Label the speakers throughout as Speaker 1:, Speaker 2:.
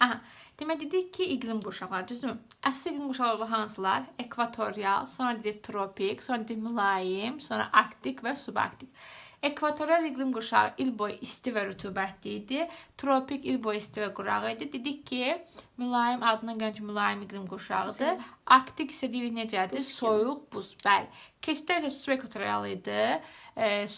Speaker 1: Aha, demək dedik ki, iqlim qurşaqları, düzdürmü? Əsas iqlim qurşaqları hansılar? Ekvatorial, sonra dedik tropik, sonra dedik mülayim, sonra arktik və subarktik. Ekvatorial iqlim qurşağı il boyu isti və rütubətli idi. Tropik il boyu isti və quraq idi. Dedik ki, mülayim adından gələn ki, mülayim iqlim qurşağıdır. Arktik isə deyirik necədir? Soyuq, buz. Bəli. Keçidlər subekvatorial idi,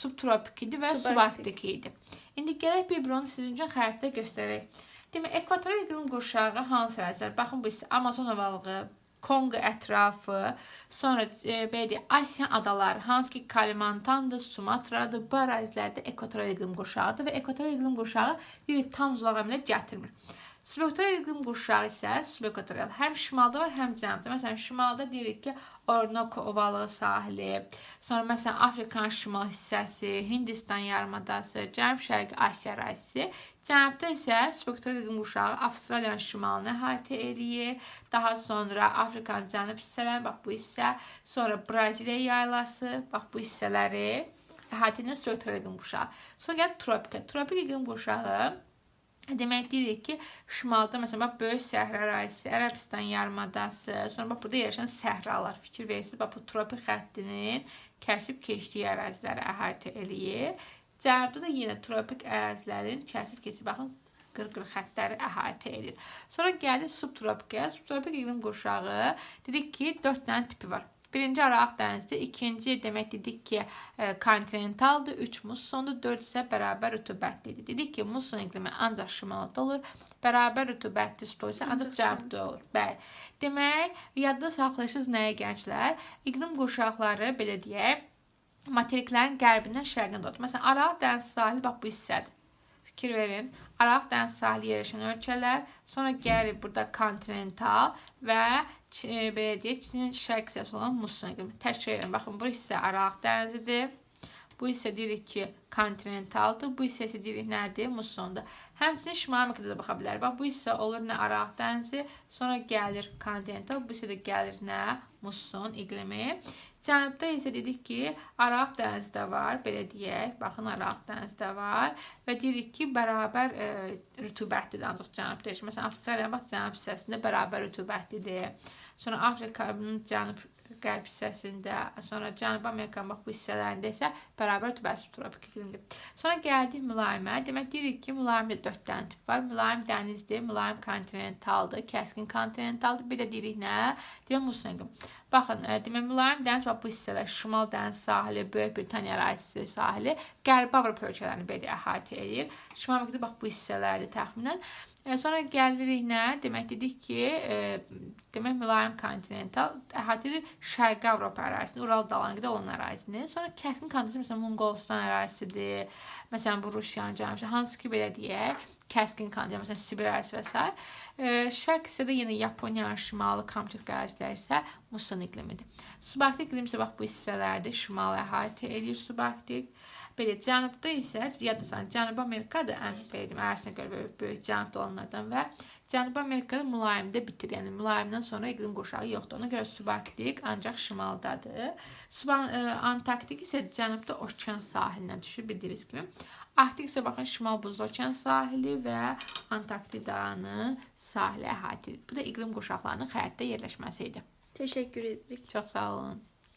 Speaker 1: subtropik idi və subarktik idi. İndi gələk bir onu sizin üçün xəritədə göstərək. Demək, ekvatorial iqlim qurşağı hansı ərazilər? Baxın, bu isə Amazon ovalığı, Kongo ətrafı, sonra belə deyək, Asiya adaları, hansı ki Kalimantandır, Sumatradır, bu ərazilərdə ekvatorial iqlim qurşağıdır və ekvatorial iqlim qurşağı bir tam zolaq əmələ gətirmir. Subekvatorial iqlim qurşağı isə subekvatorial həm şimalda var, həm cənubda. Məsələn, şimalda deyirik ki, Orinoco ovalığı sahili, sonra məsələn Afrikanın şimal hissəsi, Hindistan yarımadası, Cənub-Şərqi Asiya ərazisi. Cənubda isə subekvatorial iqlim qurşağı Avstraliyanın şimalını əhatə eləyir. Daha sonra Afrikanın cənub hissələri, bax bu hissə, sonra Braziliya yaylası, bax bu hissələri əhatə edən subekvatorial iqlim qurşağı. Sonra gəlir tropika. Tropik iqlim qurşağı demək deyirik ki, şimalda məsələn bax böyük səhra ərazisi, Ərəbistan yarımadası, sonra bax burada yaşayan səhralar, fikir verirsiniz, bax bu tropik xəttinin kəsib keçdiyi əraziləri əhatə eləyir. Cənubda da yenə tropik ərazilərin kəsib keçib baxın qırqır xəttləri əhatə edir. Sonra gəldik subtropikə. Subtropik iqlim qurşağı dedik ki, 4 dənə tipi var. Birinci Aralıq dənizdir, ikinci demək dedik ki, kontinentaldır, 3 mussondur, 4 isə bərabər rütubətlidir. Dedik ki, musson iqlimi ancaq şimalda olur, bərabər rütubətli stol isə ancaq cənubda olur. Bəli. Demək, yadda saxlayırsınız nəyə gənclər? İqlim qurşaqları, belə deyək, materiklərin qərbindən şərqinə doğru. Məsələn, Aralıq dəniz sahili bax bu hissədir. Fikir verin. Aralıq dəniz sahili yerləşən ölkələr, sonra gəlir burada kontinental və belə deyək, Çinin şərq hissəsi olan musson iqlimi. Təkrar edirəm. Baxın, bu hissə Aralıq dənizidir. Bu hissə deyirik ki, kontinentaldır. Bu hissə deyirik nədir? Mussondur. Həmçinin şimal Amerikada da baxa bilərik. Bax, bu hissə olur nə Aralıq dənizi, sonra gəlir kontinental, bu hissə də gəlir nə? Musson iqlimi. Cənubda isə dedik ki, Aralıq dənizi də var, belə deyək. Baxın, Aralıq dənizi də var və deyirik ki, bərabər rütubətlidir ancaq cənubda. Məsələn, Avstraliyanın bax, cənub hissəsində bərabər rütubətlidir. Sonra Afrikanın cənub-qərb hissəsində, sonra Cənubi Amerikanın bax, bu hissələrində isə bərabər rütubətli tropik iqlimdir. Sonra gəldik mülayimə. Demək, deyirik ki, mülayimdə 4 dənə tip var. Mülayim dənizdir, mülayim kontinentaldır, kəskin kontinentaldır. Bir də deyirik nə? Demək, musson iqlimi. Baxın, demək, mülayim dəniz bax, bu hissələr Şimal dəniz sahili, Böyük Britaniya ərazisi sahili, Qərbi Avropa ölkələrini belə əhatə edir. Şimal Amerikada bax, bu hissələrdir təxminən. Sonra gəlirik nə? Demək, dedik ki, demək, mülayim kontinental əhatə edir Şərqi Avropa ərazisini, Ural dalğanında olan ərazini. Sonra kəskin kontinental, məsələn, Monqolistan ərazisidir, məsələn, bu Rusiyanın cənubda, hansı ki, belə deyək, kəskin kontinental, məsələn, Sibir ərazisi və s. Şərq hissədə yenə Yaponiyanın şimalı, Kamçatka ərazilər isə musson iqlimidir. Subarktik iqlim isə bax, bu hissələrdir, şimalı əhatə edir subarktik. Belə, cənubda isə, yaddasan, Cənubi Amerikada ən ərazisinə görə böyük cənubda olanlardan və Cənubi Amerikada mülayimdə bitir. Yəni, mülayimdən sonra iqlim qurşağı yoxdur. Ona görə subarktik ancaq şimaldadır. Antarktik isə cənubda okean sahilinə düşür, bildiyiniz kimi. Arktik isə baxın, şimal buzlu okean sahili və Antarktidanın sahili əhatə edir. Bu da iqlim qurşaqlarının xəritdə yerləşməsi idi.
Speaker 2: Təşəkkür edirik.
Speaker 1: Çox sağ olun.